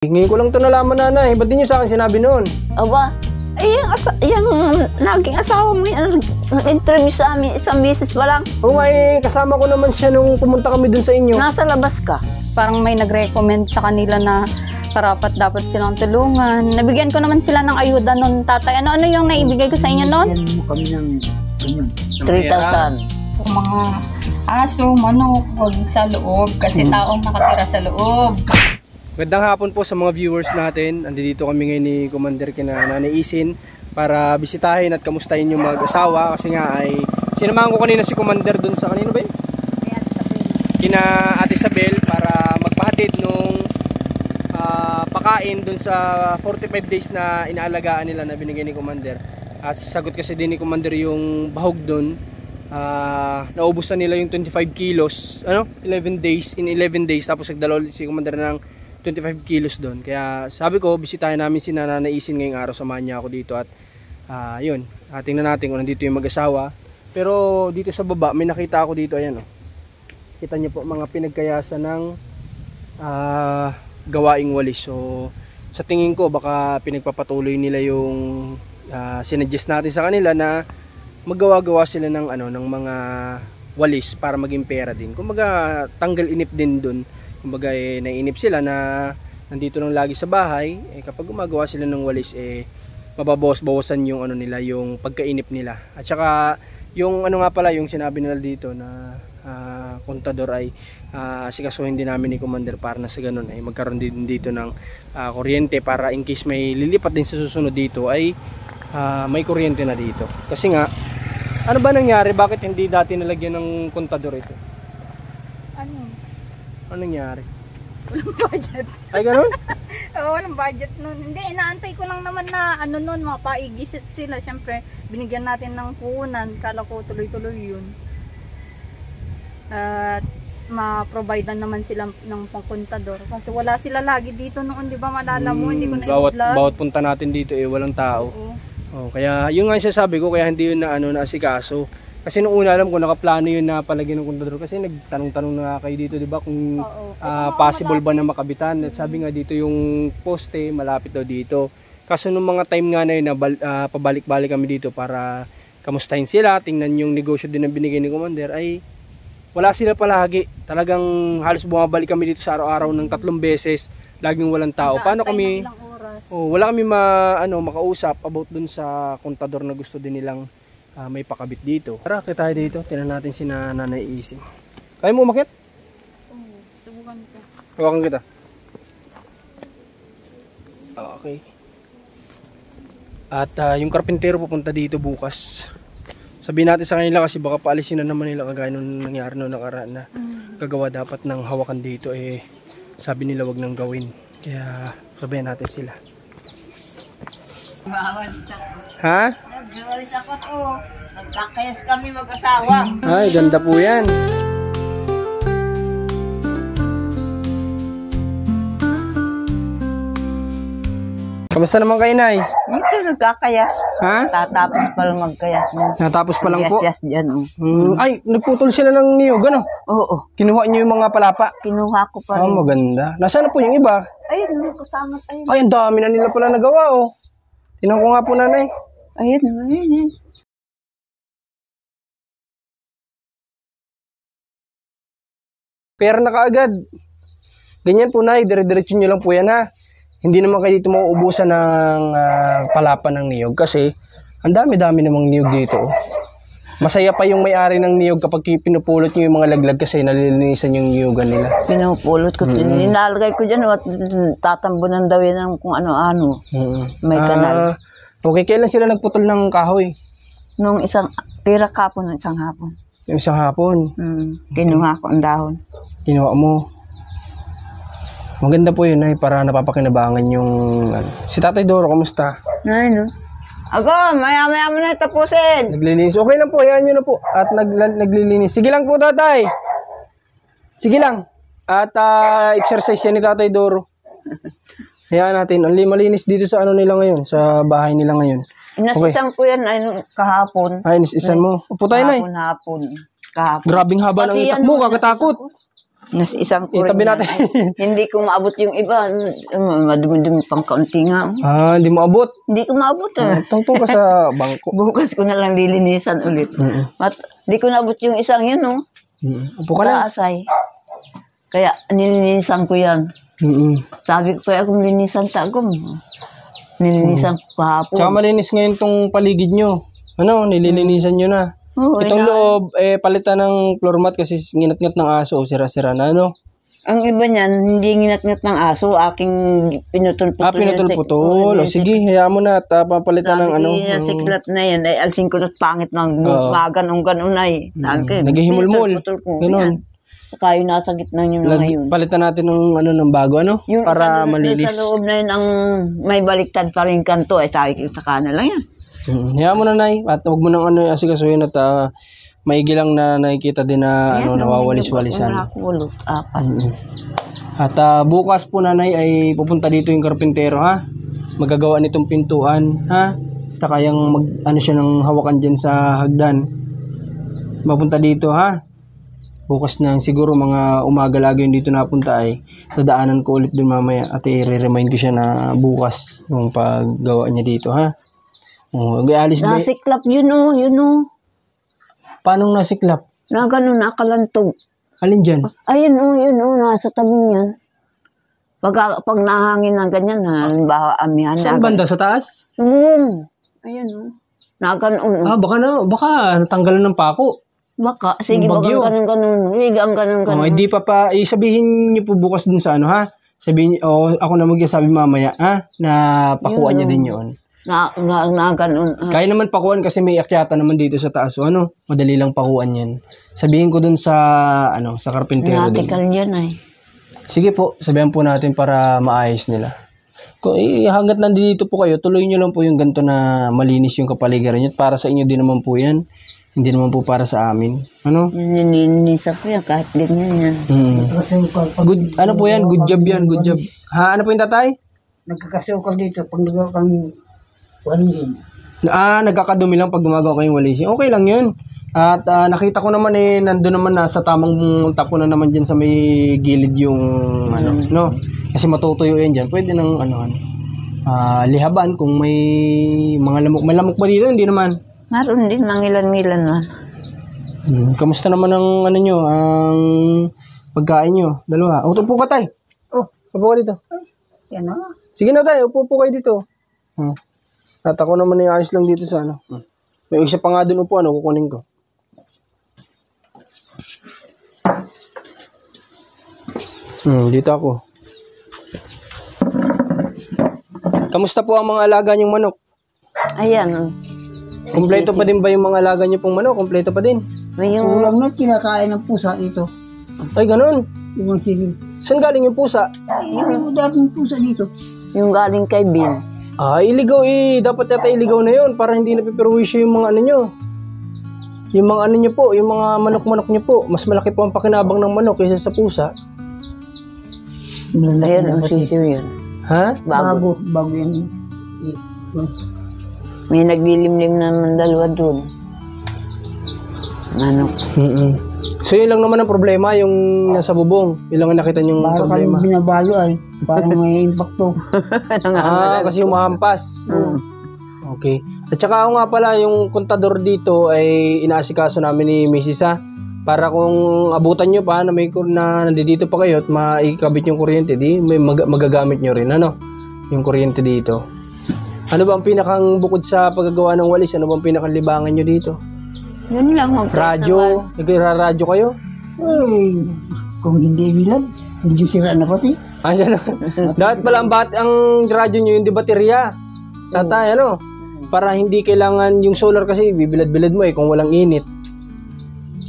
Ngayon ko lang ito nalaman, nanay. Ba't di niyo sa akin sinabi noon? Aba, yung naging asawa mo yan, nag-interview sa amin, isang beses pa lang. Oo nga kasama ko naman siya nung pumunta kami dun sa inyo. Nasa labas ka. Parang may nag-recommend sa kanila na karapat dapat silang tulungan. Nabigyan ko naman sila ng ayuda noon, tatay. Ano yung naibigay ko sa inyo noon? Bigyan mo kami ng 3,000. Mga aso, manok, huwag sa loob kasi taong nakatira sa loob. Magandang hapon po sa mga viewers natin. Andito kami ngayon ni Commander kina Nanay Isin para bisitahin at kamustahin yung mag-asawa kasi nga ay sinamahan ko kanina si Commander dun sa kanino ba yun? Kina Ate Isabel para magpahatid nung pakain dun sa 45 days na inaalagaan nila na binigay ni Commander. At sagot kasi din ni Commander yung bahog dun. Naubos na nila yung 25 kilos 11 days, in 11 days tapos nagdala ulit si Commander ng 25 kilos doon. Kaya sabi ko, bisitahin namin si Nanay Isin ngayong araw. Samahan niya ako dito at yun, tingnan natin kung nandito yung mag-asawa. Pero dito sa baba, may nakita ako dito, ayan kita niyo po mga pinagkayasan ng gawaing walis. So sa tingin ko baka pinagpapatuloy nila yung sinuggest natin sa kanila na maggawa-gawa sila ng ng mga walis para maging pera din. Kumbaga tanggal inip din doon. Kumbaga naiinip sila na nandito lang lagi sa bahay, kapag gumagawa sila ng walis mababawas-bawasan yung nila, yung pagkainip nila. At saka yung nga pala yung sinabi nila dito na kontador ay sikasuhin din namin ni Commander para na sa ganun ay magkaroon din dito ng kuryente para in case may lilipat din sa susunod dito ay may kuryente na dito. Kasi nga ano ba nangyari, bakit hindi dati nilagyan ng kontador ito? Ano nangyari? Walang budget. Ay, ganun? Oo, walang budget nun. Hindi, inaantay ko lang naman na nun, mga paigis sila. Siyempre, binigyan natin ng puhunan. Kala ko tuloy-tuloy yun. At ma-providean naman sila ng pangkontador. Kasi wala sila lagi dito noon, di ba malala mo? Hindi ko na i-vlog. Bawat punta natin dito walang tao. Oo. Kaya, yung nga sabi ko, kaya hindi yun na asikaso. Kasi nung una alam ko nakaplano yun na palagyan ng kontador kasi nagtanong-tanong na kayo dito, 'di ba, kung possible ba na makabitan. At sabi nga dito yung poste malapit daw dito. Kaso nung mga time nga na yun pabalik-balik kami dito para kamustahin sila, tingnan yung negosyo din na binigay ni Commander ay wala sila palagi. Talagang halos bumabalik kami dito sa araw-araw ng 3 beses, laging walang tao. Paano kami wala kami makausap about dun sa kontador na gusto din nilang may pakabit dito. Tara, kita tayo dito. Tingnan natin si Nanay Isin. Kaya mo umakyat? Oo, subukan ko. Hawakan kita. Okay. At yung karpintero pupunta dito bukas. Sabihin natin sa kanila kasi baka paalisin na naman nila kagaya nung nangyari noong nakaraan na gagawa dapat ng hawakan dito. Sabi nila wag nang gawin. Kaya sabihin natin sila. Ha? Nag-alis ako to. Nagkakayas kami mag-asawa. Ay, ganda po yan. Kamusta naman kayo, Nay? Ito, nagkakayas. Ha? Tatapos pa lang magkayas. Natapos pa lang po? Yes, dyan. Ay, nagputol sila ng niyog, ano? Oo. Kinuha niyo yung mga palapa? Kinuha ko pa rin. Maganda. Nasaan na po yung iba? Ayun, kasama tayo. Ay, ang dami na nila pala nagawa, oh. Tinan ko nga po, Nanay. Ayun, ayun. Pera na kaagad. Ganyan po, Nay. Dire-diretso nyo lang po yan, ha. Hindi naman kayo dito mauubusan ng palapa ng niyog kasi ang dami-dami namang niyog dito. Masaya pa yung may-ari ng niyog kapag pinupulot nyo yung mga laglag kasi nalilinisan yung niyugan nila. Pinupulot ko. Ninalagay ko dyan at tatambunan daw yan ng kung ano-ano. May kanal. Okay, kailan sila nagputol ng kahoy? Nung pira kapon ng isang hapon. Yung isang hapon? Kinuha ko ang dahon. Kinuha mo? Maganda po yun ay para napapakinabangan yung Si Tatay Doro, kamusta? Ay, no? Ako, maya-maya mo na tapusin. Naglilinis. Okay lang po, hayaan nyo na po. At naglilinis. Sige lang po, Tatay. Sige lang. At exercise yan ni Tatay Doro. Hayaan natin. Ang malinis dito sa nila ngayon, sa bahay nila ngayon. Inasisan ko yan kahapon. Ay, inasisan mo. Upo tayo, Nay. Hapon. Kahapon. Grabing haba ng itak mo, kakatakot. Nas isang Itabi natin. Hindi ko maabot yung iba. Madumi-dumi pang kaunti nga. Hindi mo abot. Hindi ko maabot. Tungtong ka sa bangko. Bukas ko na lang lilinisan ulit. Hindi ko naabot yung isang yun, no? Upo ka na. Taasay. Kaya nilinisan ko yan. Sabi ko kaya kung linisan tagom. Nilinisan ko kahapon. Tsaka malinis ngayon tong paligid nyo. Nililinisan nyo na. Itong loob, palitan ng floor mat kasi nginat-ngat ng aso o sira-sira na, Ang iba niyan, hindi nginat-ngat ng aso, aking pinutol-putol. Pinutol-putol. Sige, hayaan mo na at papalitan ng Sabi niya, siklat na yan, ay alsin ko na't pangit ng maganong-ganon ay. Naghihimulmul. Ganon. Saka yung nasa gitna nyo na ngayon. Palitan natin ng bago, Yung para malinis. Sa loob na yun, ang may baliktad pa rin kanto, ay saka na lang yan. Hayaan mo na, Nay. At huwag mo nang asikasuhin at maigi lang na nakikita din na nawawalis-walisan. At bukas po, Nanay, ay pupunta dito yung karpintero, ha? Magagawa nitong pintuan, ha? Saka yung siya ng hawakan dyan sa hagdan. Mapunta dito, ha? Bukas na siguro mga umaga lagi yung dito napunta ay dadaanan ko ulit dun mamaya at i-remind ko siya na bukas yung paggawa niya dito, ha? Alis ba? Nasiklap yun. Paano nasiklap? Na gano'n, nakalantog. Alin dyan? Ayun, nasa tabi niyan. Pag nahangin na ganyan, halimbawa amihan. Saan banda? Sa taas? Ayun, na gano'n. Baka natanggalan ng pako. Baka, sige, baka ganun-ganun. Higang ganun-ganun. Hindi pa, sabihin niyo po bukas dun sa ha? Sabihin niyo, ako na magsasabi mamaya, ha? Na pakuan niya din yun. Na ganun. Kaya naman pakuan kasi may akyata naman dito sa taas. Madali lang pakuan yan. Sabihin ko dun sa, sa karpintero din. Natikal yan ay. Sige po, sabihan po natin para maayos nila. Kung hanggat nandito po kayo, tuloy nyo lang po yung ganito na malinis yung kapaligiran nyo. Para sa inyo din naman po yan. Hindi naman po para sa amin. Nilinisan ko yan kahit ganyan yan. Good, po yan? Good job yan, good job. Ha, ano po yung tatay? Nagkakasukal dito pag nagawa kang walisin. Nagkakadumi lang pag gumagawa kayong walisin. Okay lang yun. At nakita ko naman nandun naman nasa tamang tapunan naman dyan sa may gilid yung kasi matutuyo yan dyan. Pwede nang lihaban kung may mga lamok. May lamok ba dito? Hindi naman. Meron din, mangilan-ngilan man. Kamusta naman ang ang pagkain nyo? Dalawa. Upo ka tayo. Upo ka dito. Yan na. Sige na tayo, upo kayo dito. At ako naman ayos lang dito sa May isa pa nga dun upo, kukunin ko. Dito ako. Kamusta po ang mga alaga niyong manok? Ayan. Kompleto pa din ba yung mga alaga niyo pong manok? Kompleto pa din? Ulam na kinakain ng pusa dito. Ay, ganun. Yung mga silid. Saan galing yung pusa? Yung dating pusa dito. Yung galing kay Bin. Iligaw Dapat yata iligaw na yun para hindi napiperwisyo yung mga nyo. Yung mga nyo po, yung mga manok-manok nyo po. Mas malaki po ang pakinabang ng manok kaysa sa pusa. Ayan, ang sisiw yun. Ha? Bago yan. May naglilimlim naman dalawa doon. So yun lang naman ang problema, yung nasa bubong. Yun lang ang nakita niyong problema. Parang binabalo ay. Parang may impacto. Kasi humahampas. Okay. At saka ako nga pala, yung kontador dito ay inaasikaso namin ni Mrs. Para kung abutan nyo pa na nandito pa kayo at maikabit yung kuryente, di may magagamit nyo rin. Yung kuryente dito. Ano ba ang pinakang bukod sa paggagawa ng walis? Ano ba ang pinakang libangan nyo dito? Yun lang. Radyo? Nagra-radyo kayo? Ay, kung hindi bilad, hindi sira na pati. Dapat pala ang radyo nyo yung di baterya. Tatay, para hindi kailangan yung solar kasi bibilad-bilad mo kung walang init.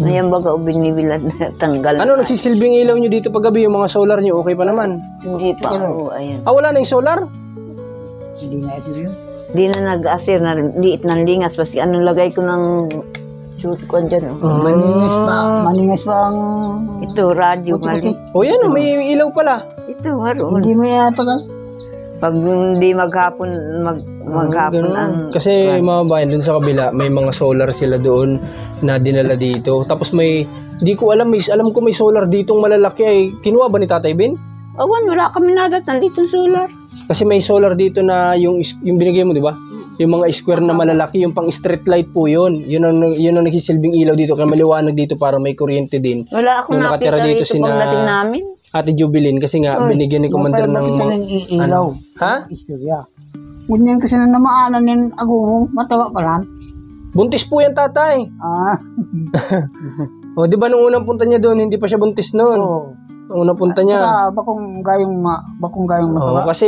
Ayan baga binibilad na tanggal. Nagsisilbing ilaw nyo dito pag gabi yung mga solar nyo? Okay pa naman? Hindi pa. Ayan. Wala na yung solar? Hindi na ito yun. Di na nag-asir na liit ng lingas. Basta lagay ko ng shoot ko dyan. Maningas pa ang... Ito, radyo. Yan may ilaw pala. Ito, maroon. Hindi mo yatagal. Pag hindi maghapon kasi mga bayan dun sa kabila may mga solar sila doon na dinala dito, tapos may Di ko alam, alam ko may solar ditong malalaki ay kinuha ba ni Tatay Ben? Awan, wala kami nadat. Nandito solar. Kasi may solar dito na yung binigay mo, di ba? Yung mga square na malalaki, yung pang street light po yun. Yun ang nagsisilbing ilaw dito. Kaya maliwanag dito para may kuryente din. Wala akong Nung nakatira nakita dito dito pagdating namin. Ate Jubilin kasi nga binigyan ni Commander ng... ilaw. Ha? Istorya. Ngunyan kasi na namaanan ng agumo, matawa pa lang. Buntis po yan, Tatay. O, di ba nung unang punta niya doon, hindi pa siya buntis noon? Nung unang punta niya. Saka bakong gayong matawa. Kasi,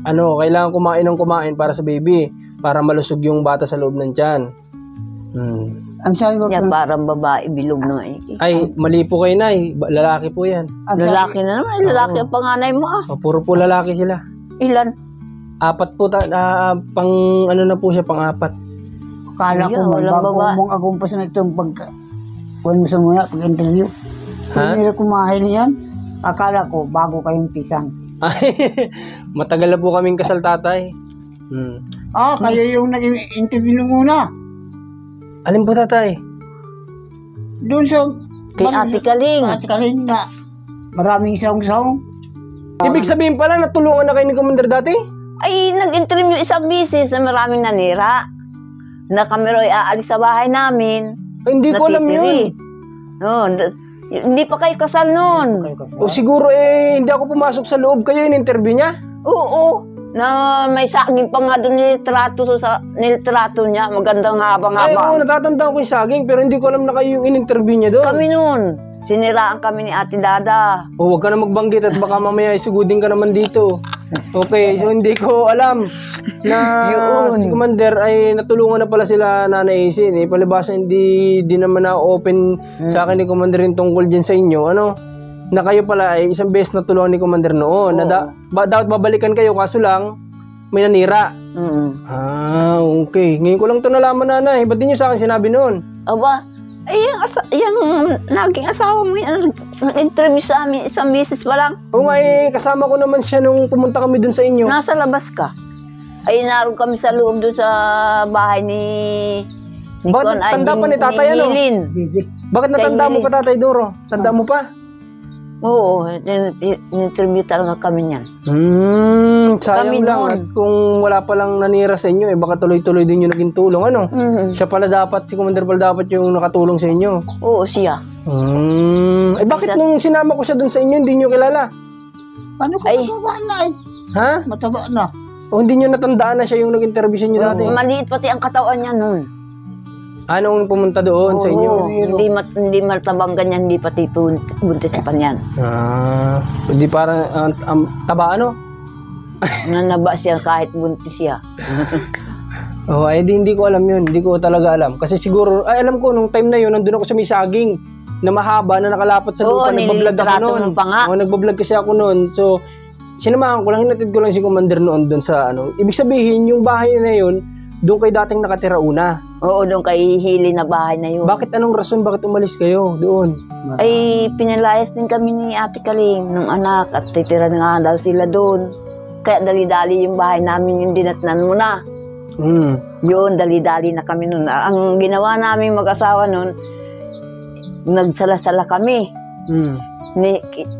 kailangan kumain ng kumain para sa baby. Para malusog yung bata sa loob ng tiyan. Ang sabi ko, Parang babae, bilog na Ay, mali po kayo, Nay. Lalaki po yan. Lalaki na naman. Lalaki ang panganay mo Puro po lalaki sila. Ilan? 4 po, na po siya, pang-4. Kala ko bagong agumpas na itong kuwan mo sa muna, pag-interview. Kung nila kumahin yan, akala ko bago kayong pisang. Matagal na po kaming kasal, Tatay. Kayo yung nag-interview nung una. Alin po, Tatay? Doon sa... Kay Ate Kaling. Ate Kaling na maraming saong-saong. Ibig sabihin pala, natulungan na kayo ni Commander dati? Ay, nag-interview isang bisis na maraming nanira. Na kami ro'y aalis sa bahay namin. Ay, hindi ko alam yun. Hindi pa kayo kasal nun. O siguro hindi ako pumasok sa loob. Kayo yung interview niya? Oo. Na may saging pa nga doon nilitrato niya. Magandang habang-haba. Ay, oo, natatandaan ko yung saging. Pero hindi ko alam na kayo yung in-interview niya doon. Kami nun. Siniraan kami ni Ate Dada. O, huwag ka na magbanggit at baka mamaya isugudin ka naman dito. Okay, so hindi ko alam na si Commander ay natulungan na pala sila Nanay Isin. Palibasa hindi naman na-open sa akin ni Commander yung tungkol dyan sa inyo. Na kayo pala ay isang beses natulungan ni Commander noon. Na dapat babalikan kayo kaso lang may nanira. Okay. Ngayon ko lang ito nalaman, Nanay. Ba't di nyo sa akin sinabi noon? Aba, yung naging asawa mo yan, nag-interview sa amin, isang beses pa lang. Oo nga kasama ko naman siya nung pumunta kami dun sa inyo. Nasa labas ka. Ay, naroon kami sa loob dun sa bahay ni Bakit tanda pa ni Tatay Bakit natanda mo pa, Tatay Doro? Tanda mo pa? Oo, in-interview talaga kami niyan. Sayang kami lang. At kung wala palang nanira sa inyo, baka tuloy-tuloy din yung naging tulong. Siya pala dapat, si Commander pala dapat yung nakatulong sa inyo. Oo, siya. Bakit nung sinama ko siya dun sa inyo, hindi nyo kilala? Paano ko mataba na Ha? Mataba na. O hindi nyo natandaan na siya yung nag-interview sa inyo dati? Maliit pati ang katawan niya nun. Anong pumunta doon sa inyo? Hindi matabang ganyan, hindi pati buntis pa niyan. Hindi parang taba Nanaba siya kahit buntis siya. Hindi ko alam yun. Hindi ko talaga alam. Kasi siguro, alam ko, nung time na yun, nandun ako sa may saging na mahaba na nakalapat sa lupa. Nagbablog ako noon. Nagbablog kasi ako noon. So, sinamahan ko lang, hinatid ko lang si Commander noon doon sa Ibig sabihin, yung bahay na yun, doon kayo dating nakatira una. Oo, doon kay Hili na bahay na yun. Bakit anong rason? Bakit umalis kayo doon? Ay, pinalayas din kami ni Ate Kaling ng anak at titira na nga daw sila doon. Kaya dali-dali yung bahay namin yung dinatnan mo na. Yun, dali-dali na kami noon. Ang ginawa namin mag-asawa noon, nagsala-sala kami.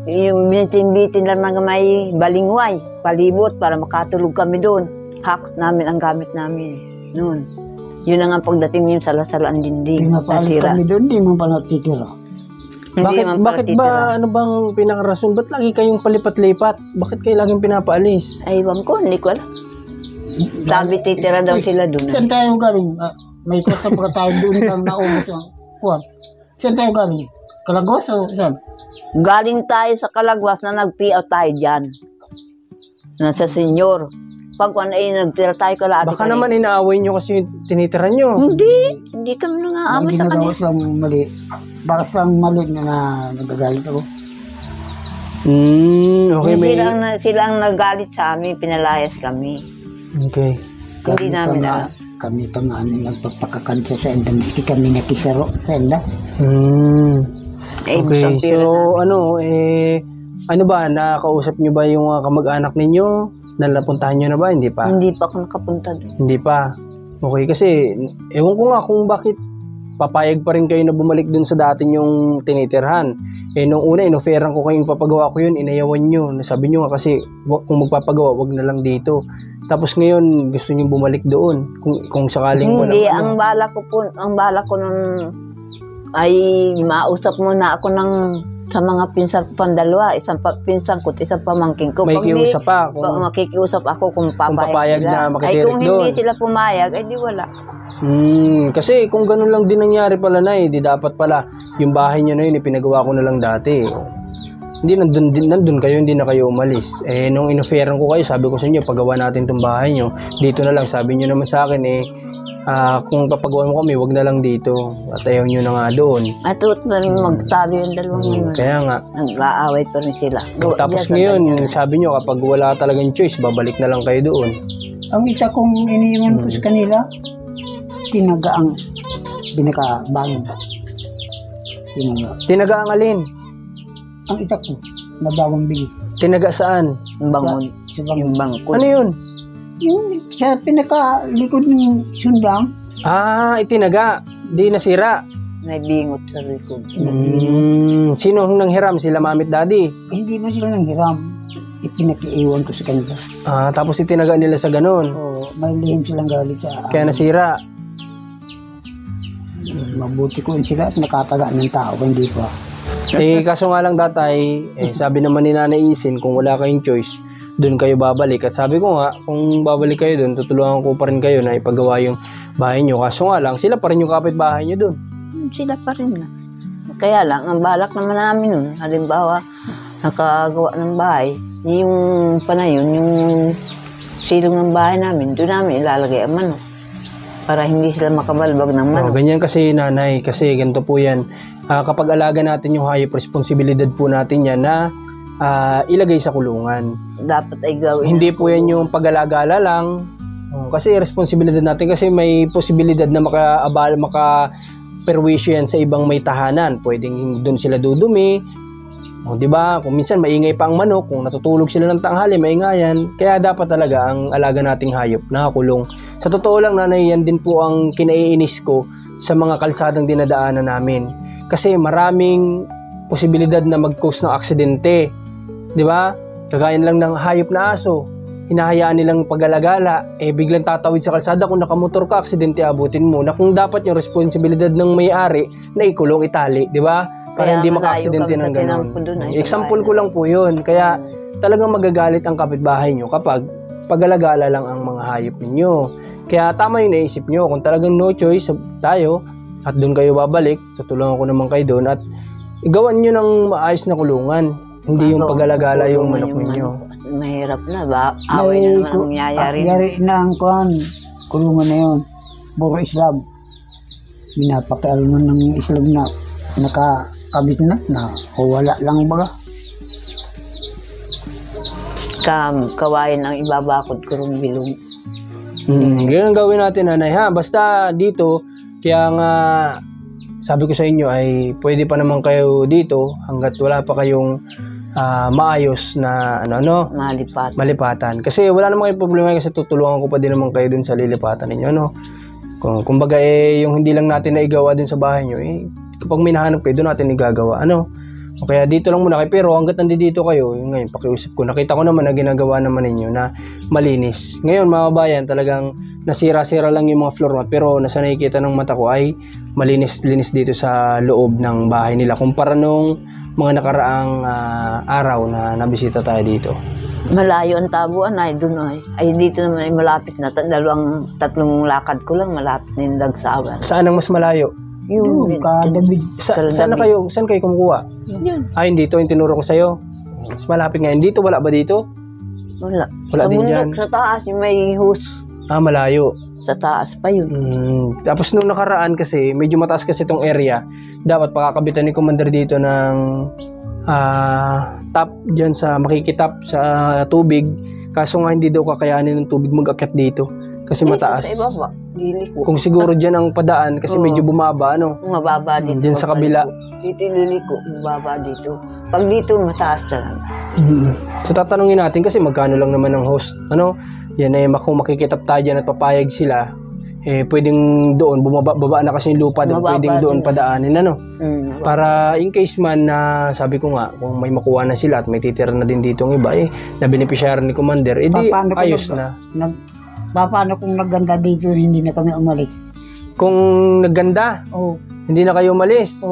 Yung binitin-bitin lang na may balingway, palibot para makatulog kami doon. Hakot namin ang gamit namin noon. Yun na nga pagdating yung sala-sala ang dinding. Pinapalis kami doon, di mo pa natitira. Bakit ba, bang pinakarason? Ba't lagi kayong palipat-lipat? Bakit kayo laging pinapaalis? Ay, bang ko, hindi ko alam. Sabi, titira daw sila doon. Saan tayo galing? May kwesta pa tayo doon kang naubos ang kuwan. Saan tayo galing? Kalagos o saan? Galing tayo sa Kalagwas na nag-PO tayo dyan. Nasa senyor. Pag nagtira tayo kala Ate Baka Kaling. naman inaaway nyo kasi tinitira nyo. Hindi kami nang-aamay sa kanya. Siyang mali. Baka siyang mali na nagagalit ako. Okay, Sila ang nagalit sa amin, pinalayas kami. Okay. Hindi namin alam. Kami pa nga nagpapakakansa sa enda. Miski kami nakisaro sa enda. Okay, so ano ba, nakausap nyo ba yung kamag-anak ninyo? Nalapuntahan nyo na ba? Hindi pa? Hindi pa ako nakapunta doon. Hindi pa. Okay, kasi ewan ko nga kung bakit papayag pa rin kayo na bumalik dun sa dati yung tinitirhan. Eh nung una, inoferan ko kayong papagawa ko yun, inayawan nyo. Sabi nyo nga kasi, kung magpapagawa, wag na lang dito. Tapos ngayon, gusto nyo bumalik doon. Kung sakaling wala. Hindi, ang bala ko nun ay mausap muna ako sa mga pinsan ko pandalawa. Isang pinsan ko, isang pamangkin ko. May kiusap pa. Makikiusap ako kung papayag sila. Na makitirik ay kung doon. Hindi sila pumayag, ay di wala. Kasi kung ganun lang din nangyari pala na di dapat pala yung bahay nyo na yun, ipinagawa ko na lang dati. Hindi, nandun kayo, hindi na kayo umalis. Eh, nung inoferan ko kayo, sabi ko sa inyo, pagawa natin tong bahay nyo. Dito na lang, sabi nyo naman sa akin kung papagawa mo kami, wag na lang dito. At ayaw nyo na nga doon. At magtalo yung dalawang yun. Kaya nga. Nag-aaway pa rin sila. Tapos ngayon, sabi nyo, kapag wala talagang choice, babalik na lang kayo doon. Ang isa kong iniiwan ko sa kanila, tinaga ang binakabangon. Tinaga ang alin? Ang isa ko, nabawang bili. Tinaga saan? Bangon. Yung bangkod. Ano yun? Yung sa pinakalikod ng sundang. Itinaga. Di nasira. May bingot sa likod. Sino ang nanghiram? Sila Mamit Daddy? Hindi na sila nang hiram. Ipinakiiwan ko sa kanila. Tapos itinaga nila sa ganun. Oo, may lihim silang galit sa Kaya nasira. Mabuti ko sila at nakataga ng tao, hindi pa. Kaso nga lang tatay, sabi naman ni Nanay Isin, kung wala kayong choice, doon kayo babalik. At sabi ko nga, kung babalik kayo doon, tutulungan ko pa rin kayo na ipagawa yung bahay nyo. Kaso nga lang, sila pa rin yung kapitbahay nyo doon. Sila pa rin na. Kaya lang, ang balak naman namin nun, halimbawa, nakagawa ng bahay, yung panayon, yung silong ng bahay namin, doon namin ilalagay ang manok. Para hindi sila makabalbag ng manok. Ganyan kasi nanay, kasi ganito po yan. Kapag alaga natin yung hayop, responsibilidad po natin yan na ilagay sa kulungan. Dapat ay gawin. Hindi po yan yung pag-alagala lang. Kasi responsibilidad natin, kasi may posibilidad na maka-perwisyo yan sa ibang may tahanan. Pwedeng doon sila dudumi. Di ba? Kung minsan maingay pa ang manok, kung natutulog sila ng tanghali, maingayan. Kaya dapat talaga ang alaga nating hayop nakakulong. Sa totoo lang, nanay, yan din po ang kinaiinis ko sa mga kalsadang dinadaanan namin. Kasi maraming posibilidad na mag-cause ng aksidente. Di ba? Kagaya lang ng hayop na aso. Hinahayaan nilang pag-alagala. Biglang tatawid sa kalsada. Kung nakamotor ka, aksidente abutin mo. Na kung dapat yung responsibilidad ng may-ari na ikulong, itali. Di ba? Para hindi maka-aksidente ng gano'n. Example ko lang po yun. Kaya talagang magagalit ang kapitbahay nyo kapag pag-alagala lang ang mga hayop ninyo. Kaya tama yung naisip nyo. Kung talagang no choice tayo at doon kayo babalik, tutulungan ko naman kayo doon at igawan nyo ng maayos na kulungan. Hindi yung pag-alagala yung manok ninyo. Mahirap na ba? Away na naman ang nangyayari. Yari na ang kulungan na yun. Puro Islam. Minapakialaman ng Islam na nakakabit na wala lang baga. Kawain ang ibabakod ko rin bilog. Ganyan gawin natin, nanay, ha? Basta dito, kaya nga sabi ko sa inyo ay pwede pa naman kayo dito hanggat wala pa kayong maayos na malipatan. Kasi wala naman kayong problema kasi tutulungan ko pa din naman kayo dun sa lilipatan ninyo, no? Kumbaga yung hindi lang natin naigawa dun sa bahay nyo, kapag may nahanap kayo, doon natin igagawa, ano? O kaya dito lang muna kayo, pero hanggat nandito kayo, ngayon pakiusap ko, nakita ko naman na ginagawa naman ninyo na malinis. Ngayon mga bayan, talagang nasira-sira lang yung mga floor mat, pero nasa nakikita ng mata ko ay malinis-linis dito sa loob ng bahay nila kumpara nung mga nakaraang araw na nabisita tayo dito. Malayo ang tabuan ay doon ay dito naman ay malapit na, tatlong lakad ko lang malapit na yung Dagsawan. Saan ang mas malayo? Yung David. Saan kayo kumukuha? Yun. Ay, dito yung tinuro ko sa'yo. Mas malapit ngayon. Dito, wala ba dito? Wala. Wala Sa din bundok, dyan. sa taas, yung may hose. Malayo. Sa taas pa yun. Tapos nung nakaraan kasi, medyo mataas kasi itong area. Dapat pakakabitan ni Commander dito ng tap dyan sa makikitap sa tubig. Kaso nga hindi daw kakayanin ng tubig mag-akyat dito. Kasi mataas. Sa ibaba, liliko. Kung siguro dyan ang padaan kasi medyo bumaba, ano? Mababa dito. Dyan sa kabila. Dito liliko, mababa dito. Pag dito, mataas talaga. So tatanungin natin kasi magkano lang naman ang host. Ano? Yan kung makikitap tayo dyan at papayag sila, pwedeng doon, baba na kasi yung lupa doon, pwedeng doon padaanin, ano? Para in case man na, sabi ko nga, kung may makuha na sila at may titira na din dito ng iba, na beneficiary ni Commander, di ayos na. Paano kung nagganda dito, hindi na kami umalis? Kung nagganda, hindi na kayo umalis,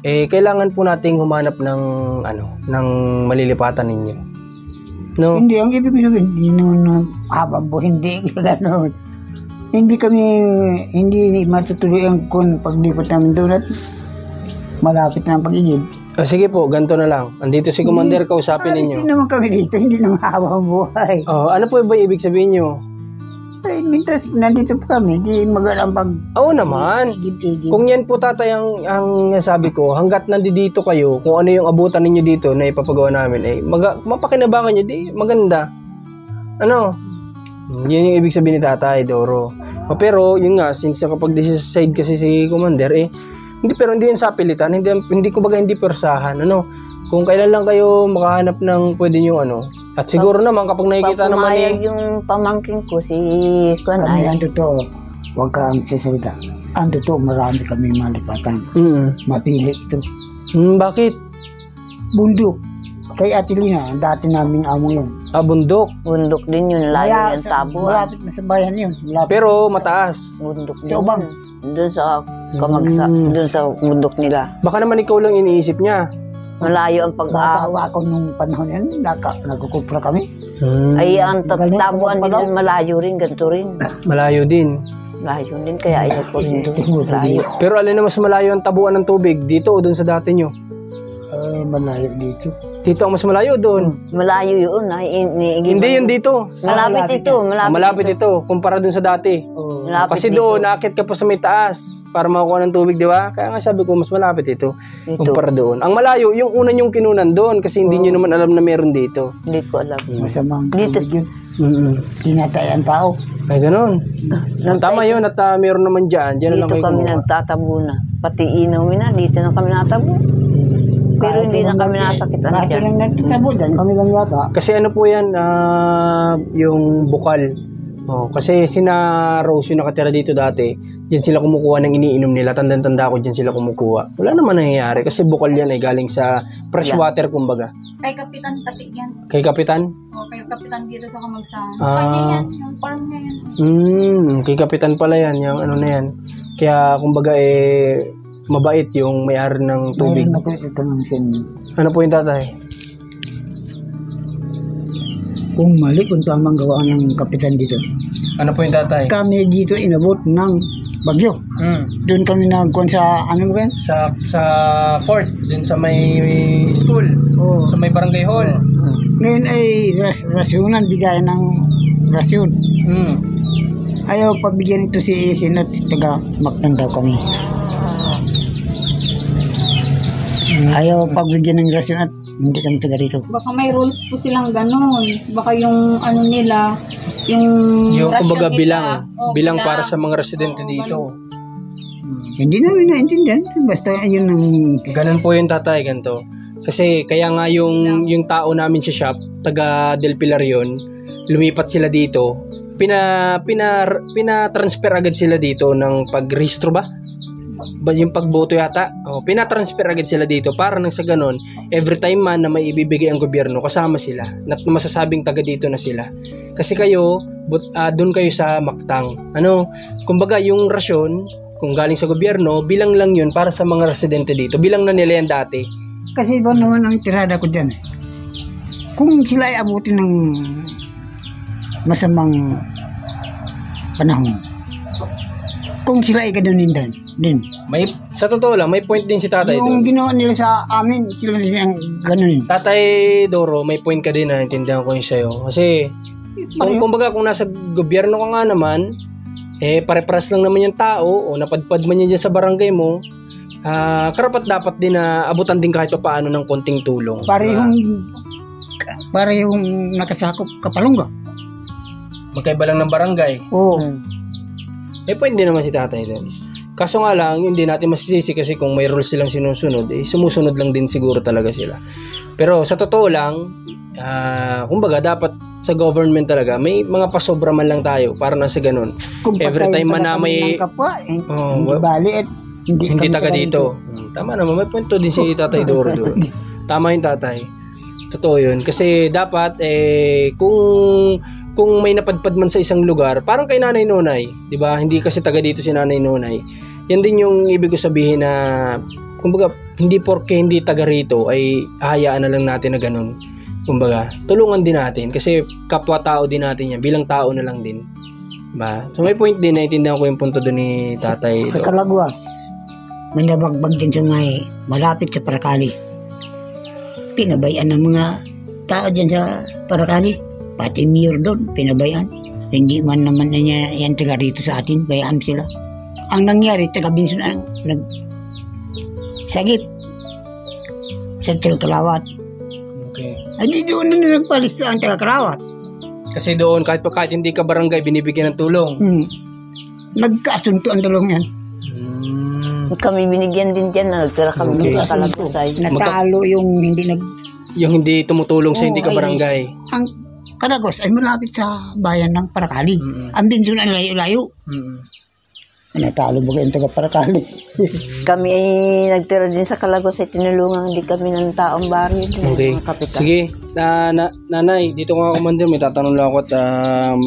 kailangan po nating humanap ng, ng malilipatan ninyo. No? Hindi, ang ibig sabihin, hindi naman habang po, hindi gano'n. Hindi matutuloy ang paglipot namin doon at malapit na ang pag-igib. Sige po, ganito na lang. Andito si Commander, kausapin ninyo. Hindi naman kami dito, hindi naman habang buhay. Ano po ba ibig sabihin nyo? Mintas, nandito po kami, di magalang pag... Oo naman. Kung yan po tatay ang sabi ko, hanggat nandito kayo, kung ano yung abutan ninyo dito na ipapagawa namin, mapakinabangan nyo, di maganda. Ano? Yun yung ibig sabihin ni tatay, Doro. Pero, yun nga, since kapag decide kasi si Commander, hindi yun sa pilitan, hindi kumbaga hindi persahan, ano? Kung kailan lang kayo makahanap ng pwede nyo, at siguro naman kapag nakikita naman yung pamangkin ko, si Kami ang totoo, huwag ka ang sasalita. Ang totoo, marami kami malipatan. Mapili ito. Bakit? Bundok. Kay Atilina, dati naming amo yun. Bundok. Bundok din yun, layo yung tabo. Malapit na sa bayan yun. Pero mataas. Bundok din. Ubang. Doon sa kamagsa, doon sa bundok nila. Baka naman ikaw lang iniisip niya. Malayo ang pag-aawa ako nung panahon yan, nagkukupra kami. Ay, ang tabuan din malayo rin, ganito rin. Malayo din. Malayo din, kaya ayaw ko rin doon. Malayo. Pero alin na mas malayo ang tabuan ng tubig? Dito o doon sa dati nyo? Malayo dito. Dito ang mas malayo doon. Malayo yun. Hindi yun dito. Malapit ito. Malapit ito kumpara doon sa dati. Kasi doon, nakakit ka pa sa may taas para makukuha ng tubig, di ba? Kaya nga sabi ko, mas malapit ito kumpara doon. Ang malayo, yung una yung kinunan doon kasi hindi nyo naman alam na meron dito. Hindi ko alam. Masamang dito yun. Tinatayan tao. Ay, ganun. Tama yun at meron naman dyan. Dito kami nagtatabo na. Pati inumin na, dito na kami natabo. Pero hindi na kami nasakitan dyan. Kahit lang nagtatabo dyan, kami lang yata. Kasi ano po yan, yung bukal. Kasi sina Rose yung nakatira dito dati, dyan sila kumukuha ng iniinom nila. Tanda-tanda ko dyan sila kumukuha. Wala naman nangyayari kasi bukal yan ay galing sa fresh water kumbaga. Kay Kapitan pati yan. Kay Kapitan? Kay Kapitan dito sa Kamagsahan. Sa kanya yan, yung farm niya yan. Kay Kapitan pala yan, yung ano na yan. Kaya kumbaga mabait yung may-ari ng tubig. Ano po yung tatay? Kung mali, kung tamang gawa ng kapitan dito. Ano po yung tatay? Kami dito inabot ng bagyo. Doon kami nagkuhan sa, ano ba yan? Sa court, dun sa may school, sa may barangay hall. Ngayon ay rasyonan, bigayan ng rasyon. Ayaw pabigyan ito si Isin at taga Mactan daw kami. Ayaw pagbigyan ng rasyon at hindi kami taga rito. Baka may rules po silang ganun. Baka yung ano nila, yung kumbaga bilang para sa mga residente dito. Hindi namin naintindihan. Basta yun ang... Ganun po yung tatay, ganito. Kasi kaya nga yung tao namin sa shop, taga Del Pilar yun, lumipat sila dito. Pina-transfer agad sila dito ng pag-rehistro ba? Yung pagboto yata, pinatransfer agad sila dito para nang sa ganon, every time man na may ibibigay ang gobyerno, kasama sila, na masasabing taga dito na sila. Kasi kayo, doon kayo sa Mactang. Kumbaga yung rasyon, kung galing sa gobyerno, bilang lang yun para sa mga residente dito. Bilang na nila yan dati. Kasi ba naman ang tirada ko dyan, kung sila ay abutin ng masamang panahon, kung sila ay ganunin din. Sa totoo lang, may point din si tatay yung doon. ginawa nila sa amin, sila din ang ganunin. Tatay Doro, may point ka din na intindihan ko yung sa'yo. Kasi, kumbaga kung nasa gobyerno ka nga naman, pare-paras lang naman yung tao, o napadpad man yan dyan sa barangay mo, karapat dapat din na abutan din kahit pa paano ng konting tulong. Para yung nakasakop kapalungga. Magkaiba lang ng barangay. Oo. May point din naman si tatay doon. Kaso nga lang, hindi natin masisisi kasi kung may rules silang sinusunod, sumusunod lang din siguro talaga sila. Pero sa totoo lang, kumbaga dapat sa government talaga may mga pasobra man lang tayo para na sa ganun. Kung Every time man na may kapwa, Oh, hindi bali at hindi kami taga dito. Tama naman, may punto din si Tatay Doro doon. Tama yung tatay. Totoo yun. Kasi dapat, kung may napadpad man sa isang lugar, parang kay Nanay Nonay, di ba? Hindi kasi taga dito si Nanay Nonay. Yan din yung ibig ko sabihin na, kumbaga, hindi porke hindi taga rito, ay hahayaan na lang natin na ganun. Kumbaga, tulungan din natin. Kasi kapwa-tao din natin yan. Bilang tao na lang din. Diba? So may point din, naiintindihan ko yung punto doon ni Tatay. Sa Kalagwas, may nabagbag din sa may malapit sa Parakali. Pinabayaan ng mga tao dyan sa Parakali. Pati mayor doon, pinabayaan. Hindi man naman na niya yan taga rito sa atin, bayaan sila. Ang nangyari, taga Binson ang sagip sa Kalawat. Okay. Ay, di doon na nagpalis ang taga Kalawat. Kasi doon, kahit hindi ka barangay, binibigyan ng tulong. Nagkasunto ang dalawang yan. Kami binigyan din dyan na nagtira kami Okay. sa Kalabusay. Natalo yung hindi Yung hindi tumutulong sa hindi ka Oo, ay- barangay. Ang Kalagos ay malapit sa bayan ng Parakali. Ang Binson ay layo-layo. Natalo ba kayong taga Parakali? Kami ay nagtira din sa Kalagos ay tinulungan din kami ng taong baryo. Okay. Mga kapitan. Sige, nanay, dito nga Commander, may tatanong lang ako at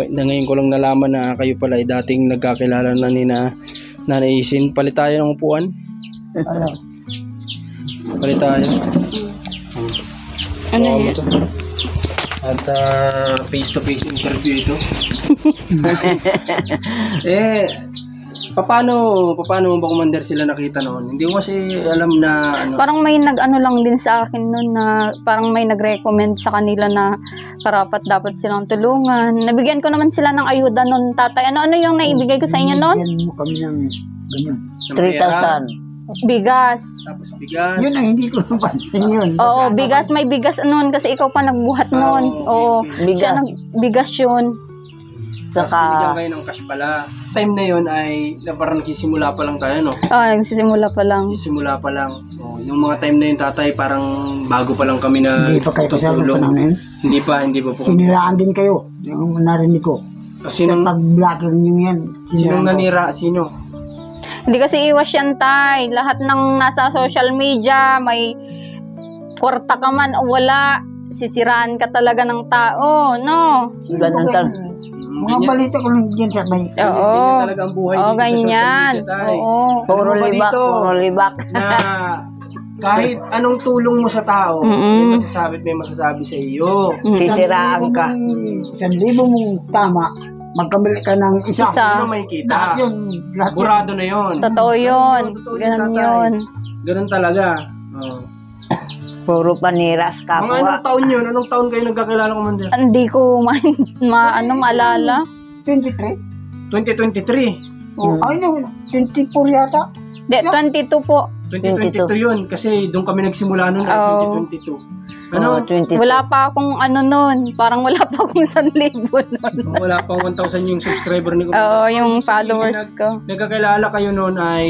na ngayon ko lang nalaman na kayo pala ay dating nagkakilala na ni Nanay Isin. Palit tayo ng upuan. Ano? Palit tayo. Ano Oo, yun? ito. At face-to-face interview ito. Paano mo ba Commander sila nakita noon? Hindi ko kasi alam na ano. Parang may nag-ano lang din sa akin noon na parang may nag-recommend sa kanila na karapat dapat silang tulungan. Nabigyan ko naman sila ng ayuda noon, tatay. Ano yung naibigay ko sa inyo noon? Bigyan mo kami ng ganyan. 3,000. Bigas. Tapos bigas. Yun ang hindi ko napansin yun. Oo, bigas. May bigas noon kasi ikaw pa nagbuhat noon. Oo, Bigas. bigas yun. Tapos Saka, binigyan kayo ng cash pala. Time na yun ay parang nagsisimula pa lang tayo, no? Nagsisimula pa lang. Nagsisimula pa lang. Yung mga time na yun, tatay, parang bago pa lang kami na Hindi pa kayo kasama sa panahon na yun. Hindi pa po. Sinilaan din kayo. Yung narinig ko. Sinong Pag-blocker nyo yan. sinong nanira? Sino? Hindi kasi iwas yan, tay. Lahat ng nasa social media, may kwarta ka man o wala, sisiraan ka talaga ng tao, no? ganun tal. Mga balita ko lang dyan sa may... Oo. Ganyan talaga ang buhay Oo, dito sa social ganyan. media, tay. Oo. Puro Ano ba libak, dito? puro libak. Na kahit anong tulong mo sa tao, may masasabi sa iyo. Sisiraan ka. 1,000 mong tama, magkamali ka ng isa. Isa. Ano may Lahat kita? yun. Lahat yun. Burado na yun. Totoo yun. Totoo Ganun tatay. yun. Ganun talaga. Oh. Puro paniras Mga kapwa. anong taon yun? Anong taon kayo nagkakilala, Commander? Hindi ko maalala. 23? 2023. Oh, ay no, 24 yata. Hindi, 22 po. 2022 yun. Kasi doon kami nagsimula nun ay Oh. 2022. Oh, Ano? 22. Wala pa akong ano nun. Parang wala pa akong 1,000 nun. Wala pang 1,000 yung subscriber ni Oo, yung followers ko. Nagkakilala kayo noon ay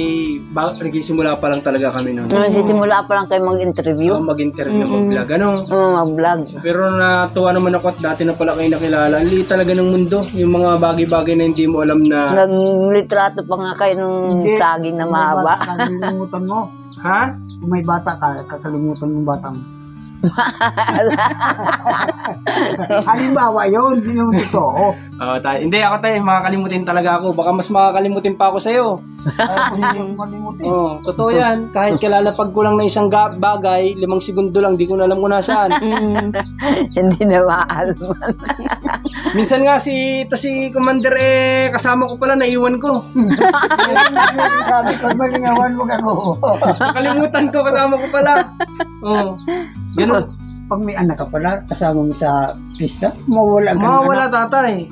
nagsisimula pa lang talaga kami noon. Nung sisimula pa lang kayo mag-interview, Mag-interview, mag-vlog. Ano? mag-vlog. Pero natuwa naman ako at dati na pala kayo nakilala. Ang liit talaga ng mundo. Yung mga bagay-bagay na hindi mo alam na... Naglitrato pa nga kayo nung saging na mahaba. Kakalimutan mo. Ha? Kung may bata ka, kakalimutan mo bata mo. Halimbawa yun, yun yung totoo. Hindi, ako tayo. Makakalimutin talaga ako. Baka mas makakalimutin pa ako sa'yo. Kung hindi mo kalimutin. Totoo yan. Kahit kalalapag ko lang na isang bagay, 5 segundo lang, di ko na alam kung nasaan. Hindi na maaalman. Minsan nga si Commander kasama ko pala, naiwan ko. Sabi ko, malingawan mo ako. Nakalimutan ko, kasama ko pala. Ganun. Pag may anak ka pala, kasama mo sa pista, mawala ka ng Mawala anak. tatay.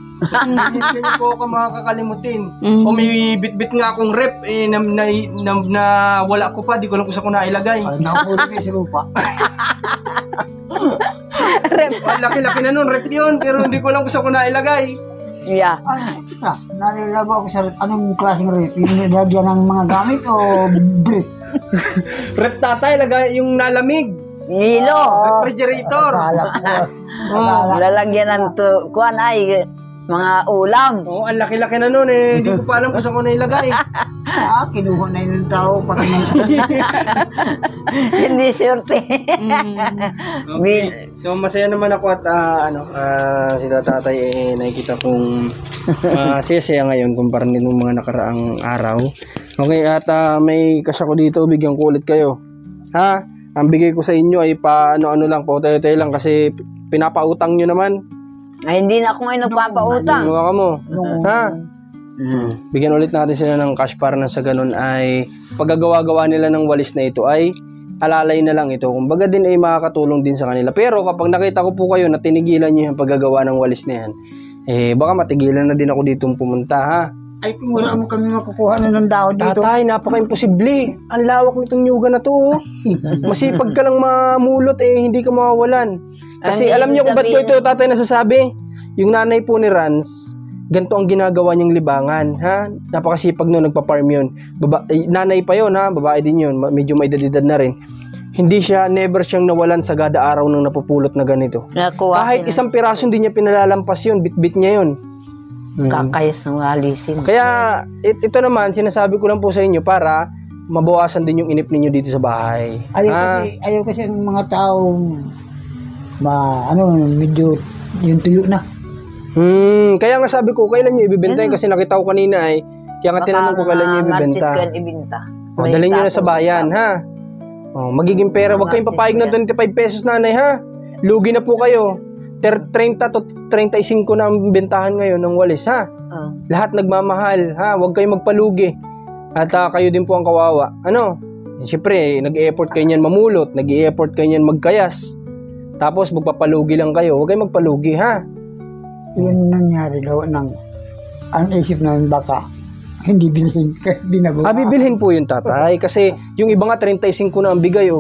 Hindi ko ako makakalimutin. O may bit-bit nga akong rep, na wala ko pa, di ko lang kung saan ko nailagay. Ay, nakahuli kayo sa lupa. Rep. Laki-laki na nun, rep yun, pero hindi ko lang kung saan ko nailagay. Yeah. Nalilago ako sa anong klaseng rep? Yung nilagyan ng mga gamit o brief? Rep tatay, yung nalamig. Hilo. Refrigerator. Lalagyan ng kuan ay mga ulam. Oo, ang laki-laki na nun eh. Hindi ko pa alam kung saan ko na ilagay. Kinuha na yun ng tao para Hindi surte. Okay. So masaya naman ako at sila tatay nakikita kong saya ngayon kumpara din ng mga nakaraang araw. Okay, at may cash ako dito, bigyan ko ulit kayo. Ha? Ang bigay ko sa inyo ay ano lang, pautay-utay lang kasi pinapautang nyo naman. Ay, hindi na ako ngayon nagpapautang. Mga ka mo. Ha? Bigyan ulit natin sila ng cash para na sa ganun ay paggagawa-gawa nila ng walis na ito ay alalay na lang ito. Kumbaga din ay makakatulong din sa kanila. Pero kapag nakita ko po kayo na tinigilan nyo yung paggagawa ng walis na yan, baka matigilan na din ako ditong pumunta, ha? Ay, kung wala mo kami makukuha na ng dahon dito. Tatay, napaka-imposible. Ang lawak nitong nyuga na to. Masipag ka lang mamulot hindi ka mawawalan. Kasi alam niyo kung ba't ko ito, tatay, nasasabi? Yung nanay po ni Rans, ganito ang ginagawa niyang libangan, ha? Napakasipag nung nagpa-farm yun. Nanay pa yun, ha? Babae din yun. Medyo may edad na rin. Hindi siya, never siyang nawalan sa gada araw nang napupulot na ganito. Kahit isang piraso hindi niya pinalalampas yun, bit-bit niya yun. Kakayas ng walisin. Kaya ito naman, sinasabi ko lang po sa inyo para mabawasan din yung inip ninyo dito sa bahay. Ayaw kasi ang mga taong medyo yung tuyo na. Kaya nga sabi ko, kailan nyo ibibenta yun? Kasi nakita ko kanina kaya nga tinanong ko kailan nyo ibibenta. Dalhin nyo na sa bayan, ha? Magiging pera, huwag kayong papayag ng 25 pesos, nanay, ha? Lugi na po kayo. 30 to 35 na ang bentahan ngayon ng walis, ha? Lahat nagmamahal, ha? Huwag kayong magpalugi. At kayo din po ang kawawa. Siyempre, nag-e-effort kayo niyan mamulot, nag-e-effort kayo niyan magkayas. Tapos magpapalugi lang kayo. Huwag kayong magpalugi, ha? Yun nangyari daw ang isip namin baka hindi bilhin. Bibilhin po yun, tatay. Kasi yung iba nga 35 na ang bigay,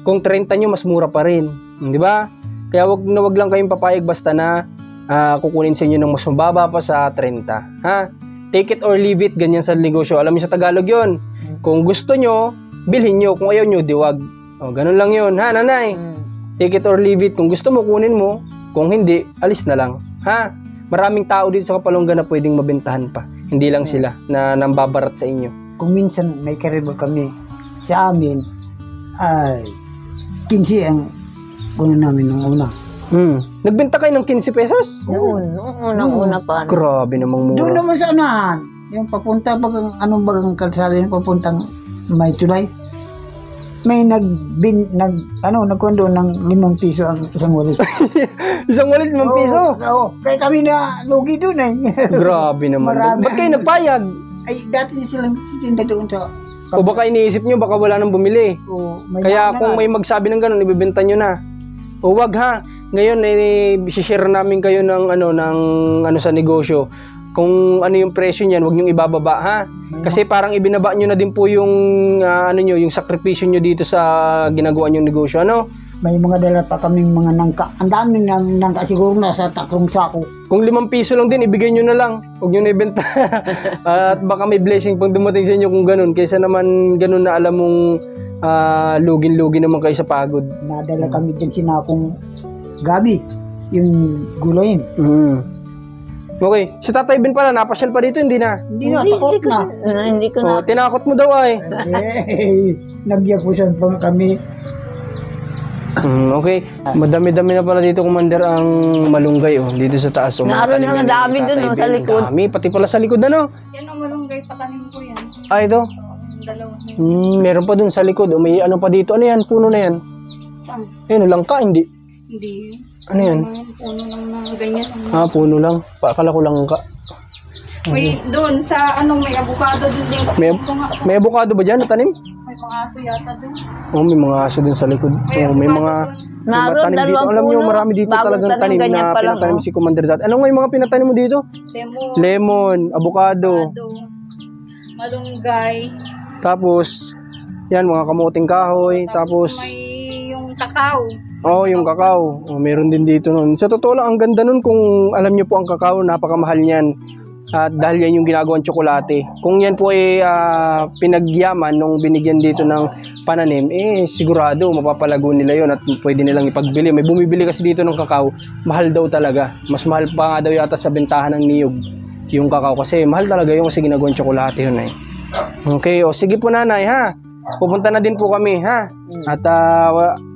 Kung 30 nyo, mas mura pa rin. Di ba? Kaya wag lang kayong papayag basta na kukunin sa inyo ng mas mababa pa sa 30. Ha? Take it or leave it, ganyan sa negosyo. Alam niyo sa Tagalog yon. Kung gusto nyo, bilhin nyo. Kung ayaw nyo, diwag. Ganun lang yon, ha, nanay? Take it or leave it. Kung gusto mo, kunin mo. Kung hindi, alis na lang. Ha? Maraming tao dito sa Kapalongan na pwedeng mabentahan pa. Hindi lang sila na nambabarat sa inyo. Kung minsan may karibal kami sa amin, ay 15 ang kunin namin ng una. Nagbenta kayo ng 15 pesos? Unang-una pa. Grabe namang mura. Doon naman sa unahan. Yung papunta, bagang kalsada yung papuntang may tulay. May nagkwento ng 5 piso ang isang walis. Isang walis 5 piso? Oo. Kaya kami na lugi doon Grabe naman. Ba't kayo nagpayag? Ay, dati silang sisinda doon sa... O baka iniisip nyo, baka wala nang bumili. Kaya kung may magsabi ng ganun, ibibenta nyo na. O wag, ha. Ngayon, share namin kayo ng sa negosyo. Kung ano yung presyo niyan, wag nyo ibababa, ha. Kasi parang ibinaba nyo na din po yung yung sakripisyo nyo dito sa ginagawa nyong negosyo, May mga dala pa kaming mga nangka. Ang dami ng nangka siguro na sa 3 sako. Kung 5 piso lang din, ibigay nyo na lang. Huwag nyo na ibenta. At baka may blessing pang dumating sa inyo kung ganun. Kaysa naman ganun na alam mong lugin-lugin naman kayo sa pagod. Nadala kami dyan sinakong gabi. Yung gulayin. Okay. Si Tatay Ben pala, napasyal pa dito, hindi na? Hindi na, takot na. Hindi ko na. Tinakot mo daw ay. Nagyapusan pa kami. Okay. Madami-dami na pala dito, Commander, ang malunggay dito sa taas. Naroon na dami dun sa likod. Dami, pati pala sa likod, Yan ang malunggay, patanim ko yan. Ito? Dalawa. Meron pa dun sa likod. May pa dito. Ano yan? Puno na yan? Saan? Langka, hindi. Hindi. Ano yan? Puno lang na ganyan. Puno lang. Akala ko langka. May doon sa may avocado din. May avocado ba dyan natanim? May mga aso yata doon. May mga aso dun sa likod. May mga tanim dito. Alam niyo, marami dito talagang tanim na pinatanim si Commander dati. Ano nga yung mga pinatanim mo dito? Lemon, avocado, malunggay. Tapos yan, mga kamuting kahoy. Tapos may yung kakao. Yung kakao. Meron din dito nun. Sa totoo lang, ang ganda nun kung alam niyo po ang kakao, napakamahal niyan. At dahil yan yung ginagawang tsokolate. Kung yan po ay pinagyaman nung binigyan dito ng pananim, sigurado mapapalago nila yon at pwede nilang ipagbili. May bumibili kasi dito ng kakao, mahal daw talaga. Mas mahal pa nga daw yata sa bentahan ng niyog yung kakao kasi mahal talaga yung kasi ginagawang tsokolate yun. Okay, o sige po nanay ha. Pupunta na din po kami ha. At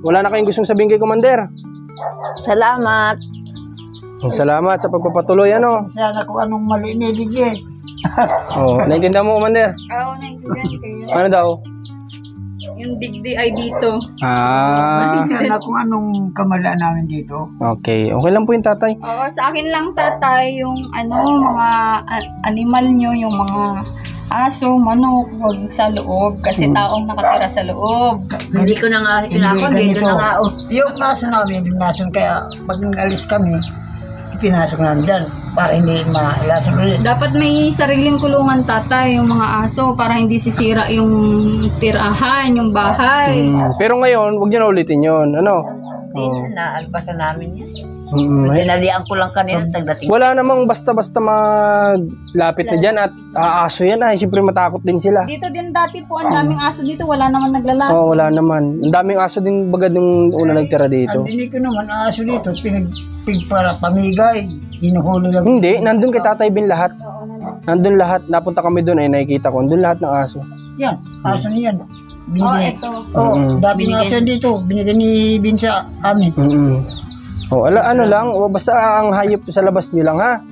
wala na kayong gustong sabihin kay Commander. Salamat. Salamat sa pagpapatuloy ano. Sana kung anong mali ni DJ. Oh, naintindihan mo Commander? Oo, naintindihan kayo. Ano daw? Yung digdi ay dito. Sana kung anong kamalaan namin dito. Okay, okay lang po yung tatay. Oo, sa akin lang tatay, yung mga animal nyo, yung mga aso, manok, huwag sa loob kasi taong nakatira sa loob. Hindi ko na nga pinakon, dito na nga. Yung aso namin, yung aso, kaya pag nag-alis kami, ipinasok namin dyan para hindi mailasan ulit. Dapat may sariling kulungan tatay, yung mga aso, para hindi sisira yung tirahan, yung bahay. Pero ngayon, huwag nyo na ulitin yun. Ano? Hindi na, naalpasan namin yan. May- Tinalian ko lang kanina, tagdating. Wala namang basta-basta maglapit na dyan at aso yan siyempre matakot din sila. Dito din dati po, ang daming aso dito, wala naman naglalasa. Oo, wala naman. Ang daming aso din bagad nung una nagtira dito. Ang dinig ko naman, aso dito, pinagpig para pamigay, hinuhuli lang. Hindi, nandun kay Tatay Bin lahat. Nandun lahat, napunta kami doon ay nakikita ko. Nandun lahat ng aso. Yan, aso niyan. Oh, Binigay. ito. Dati nga aso dito, binigay ni Bin sa amin. Ano lang, basta ang hayop sa labas nyo lang ha.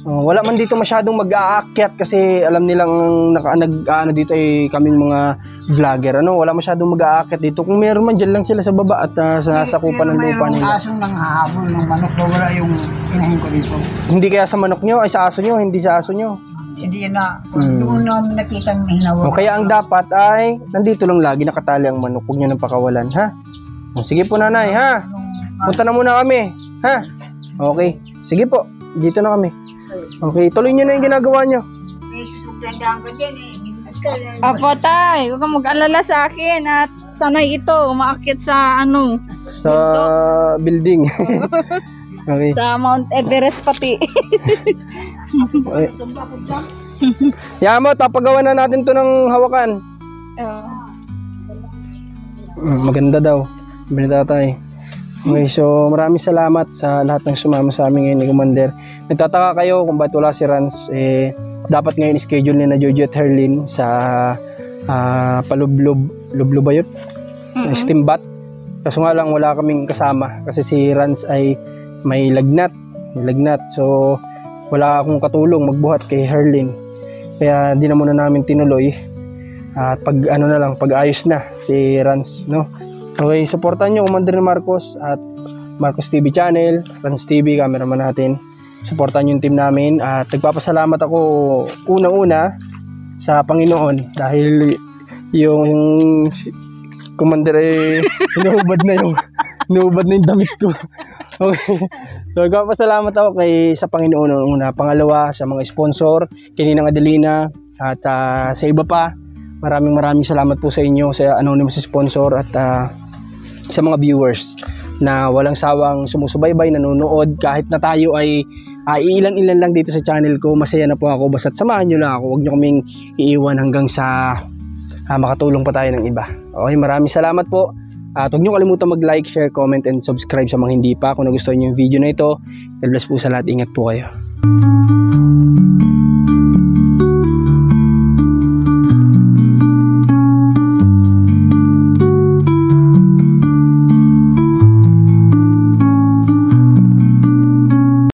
Wala man dito masyadong mag-aakyat kasi alam nilang nag-ano dito ay kaming mga vlogger. Wala masyadong mag-aakyat dito. Kung meron man dyan lang sila sa baba at sa sakupan ng lupa Mayroong nila. asong nanghahabol ng manok, wala yung inahin ko dito. Hindi kaya sa manok nyo, ay sa aso nyo, hindi sa aso nyo. Hindi yan na, doon namin nakita ng hinawag. Kaya ang dapat ay nandito lang lagi nakatali ang manok. Huwag nyo nang pakawalan ha. Sige po nanay ha. Punta na muna kami ha. Okay, sige po, dito na kami. Okay, tuloy nyo na yung ginagawa nyo. Apo tay, huwag kang mag-alala sa akin at sanay ito, umaakit sa Sa building. Okay. sa Mount Everest pati. Okay. Yamo, tapagawa na natin to ng hawakan. Maganda daw. Binita tayo. Okay, so maraming salamat sa lahat ng sumama sa amin ngayon ni Commander. Nagtataka kayo kung bakit wala si Rans. Dapat ngayon schedule ni na Jojo at Herlin sa palublob ba yun? Steam bath. Kaso nga lang wala kaming kasama kasi si Rans ay may lagnat. So wala akong katulong magbuhat kay Herlin. Kaya di na muna namin tinuloy. At pag-ayos na si Rans, no? Okay, supportan nyo Commander ni Marcos at Marcos TV channel, Rans TV, cameraman natin. Supportan nyo yung team namin at nagpapasalamat ako unang-una sa Panginoon dahil yung Commander inuubad na yung damit ko. Okay. So nagpapasalamat ako sa Panginoon una. Pangalawa sa mga sponsor, kay Ninang Adelina at sa iba pa. Maraming salamat po sa inyo sa anonymous sponsor at sa mga viewers na walang sawang sumusubaybay, nanonood kahit na tayo ay ilan-ilan lang dito sa channel ko. Masaya na po ako, basta't samahan nyo lang ako, huwag nyo kaming iiwan hanggang sa makatulong pa tayo ng iba. Okay, maraming salamat po at huwag nyo kalimutan mag-like, share, comment and subscribe sa mga hindi pa. Kung nagustuhan nyo yung video na ito, God bless po sa lahat, ingat po kayo.